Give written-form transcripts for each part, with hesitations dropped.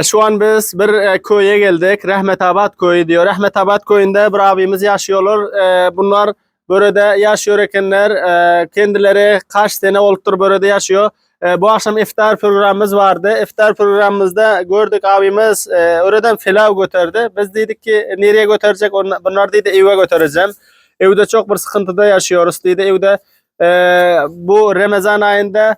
Şu an biz bir köye geldik. Rahmetabad köyü diyor. Rahmetabad köyünde bir abimiz yaşıyorlar. Bunlar börede yaşıyor ekenler. Kendileri kaç sene olup börede yaşıyor. Bu akşam iftar programımız vardı. İftar programımızda gördük abimiz oradan pilav götürdü. Biz dedik ki nereye götürecek? Bunlar dedi eve götüreceğim. Evde çok bir sıkıntıda yaşıyoruz dedi. Evde bu Ramazan ayında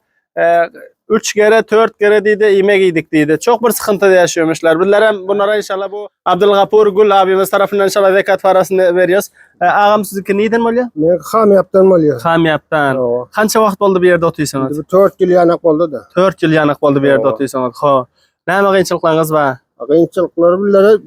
3 kere 4 kere dedi yemek yedik dedi. Çok bir sıkıntıda yaşıyormuşlar. Bunlara inşallah bu Abdülgapur Gül abimiz tarafından inşallah zekat parasını veriyoruz. Ağam sizinki neyden mi oluyor? Men Hamyap'tan oluyor. Hamyap'tan. Oo. Kança vaqt oldu bu yerde otuyorsunuz? 4 yıl yanak oldu da. 4 yıl yanık oldu bu yerde Oo. otuyorsunuz. Ho. Näme kıyınçılıklarınız var? Kıyınçılıkları billere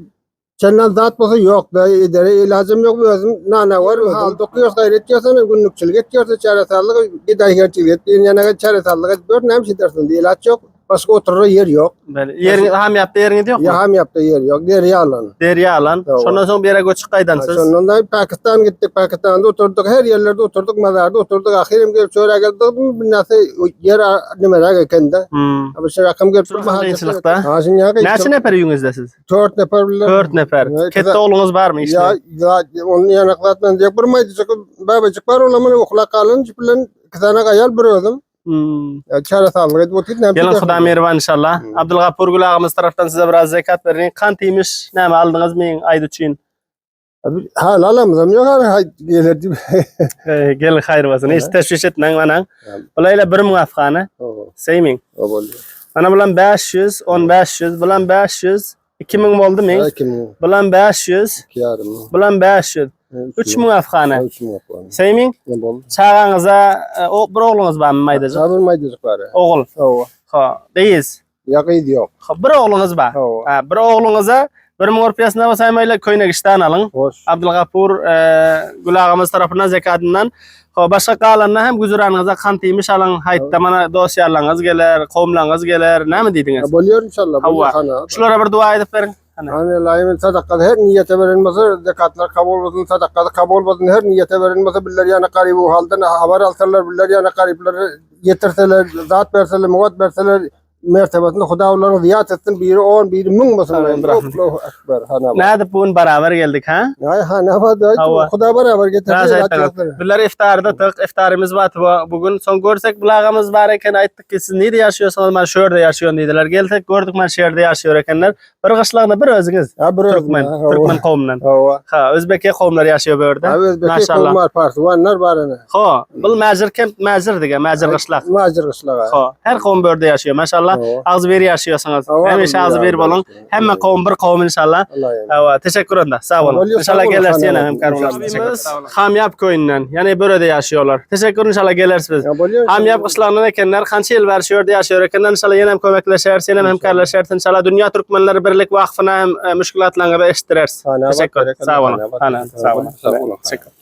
senden zat bolsa yok da idare ilacım yok özüm nana var hal dokuyor gayret ediyorsan günlükçülük ediyorsa çaresallık gidergerçilik ettiğin yana çaresallık gör nem şey dersin ilaç yok başka oturur yer yok. Böyle yerin Hamyap'ta yeriniz yok mu? Ya Hamyap'ta yer yok derya alan. Derya alan. Oo. Şondan soň bir yere göçüp qaydansız. Sonunda Pakistan gittik. Pakistan'da oturduk. Her yerlerde oturduk. Mazarda oturduk. Ahirim gelip sonra geldik. Bir nasıl yer nimeler ekende. Ama şu rakam gelip Kıyınçılıkta. Ha şimdi ya. Näçe nefer yüňüzde siz? 4 nefer bilen. 4 nefer. Evet, Kette oğlunuz var mı işte? Ya onun yanaklatman diye burmaydı. Babacık var olamın okula kalın. Bilen kızana kayal bürüyordum. Ya çare sağlık edip oturup Gelin Xuda mervan inşallah. Abdülgapur Gül ağamız taraftan size biraz zekat verin. Kantiymiş. Näme aldınız men aýdy üçin? Hal alamızam yok ha gelerdi. Gelin hayır bolsun. Hiç teşviş etmeň manan. Bulayla 1000 afgany. Seymin. O boldu. Ana bulan 500, 1500, bulan 500, 2000 boldu men. Bulan 500, bulan 500. 3000 afgany. 3000 afgany. Seymin. Ne boldu? Çağaňyza bir oğlunuz barmy maýdaja? Sabır maydacık var. Oğul. Ha, deyiz. Yakıydı yok. Ha, bir oğlunuz bar. Ha, bir oğlunuza 1000 rupiýasyna basaýmaýla köýne gişden alyň. Hoş. Abdülgapur Gül ağamız tarapyndan zekatyndan başga galanna hem güzüranňyza kantymış alyň. Haýtda mana dosiýalaryňyz geler, gowmlaryňyz geler. Näme diýdiňiz? Bolýar inşallah. Şulara bir dua edip berin. Hani layığın sadaka her niyete verilmesi zekatlar kabul olsun, sadakalar kabul olsun, her niyete verilmesi biller yana qarib bu haldan haber alsalar biller yana qaribleri getirseler, zat verseler, muvat verseler mertebesinde Huda onların ziyat etsin, biri 10, biri 1000 olsun. Allahu ekber. Näde bugün beraber geldik ha? Ay ha ne var? Huda beraber getirdi. Biller iftarda tık, iftarımız var bugün. Son görsek bulağımız var eken ayttık ki siz nerede yaşıyorsunuz? Ben şöyle yaşıyorum dediler. Geldik gördük ben şehirde yaşıyor ekenler. Bir kışlağında bir özünüz. Türkmen kavminden. Ha, Özbeki kavimler yaşıyor böyle. Özbeki kavimler Parsivanlar var. Ha, bu mecir kem mecir dige, mecir kışlaq. Mecir kışlaq. Ha, her kavim böyle yaşıyor maşallah. Ağzı beri yaşıyorsunuz. Hemişe ağzı beri bolun. Hemme kavim bir kavim inşallah. Evet, teşekkür ederim. Sağ olun. İnşallah gelirsin yine hemkarımız. Hamyap köyünden. Yani böyle yaşıyorlar. Teşekkür inşallah gelirsiniz. Hamyap kışlağından ekenler kança yıl yaşıyor ekenler inşallah yine hem kömekleşersin, yine hemkarlaşırsın. İnşallah Dünya Türkmenleri Birlik Vakfı'na hem müşkilatlarına eşittirersin. Teşekkür. Sağ olun. Sağ olun. Teşekkür.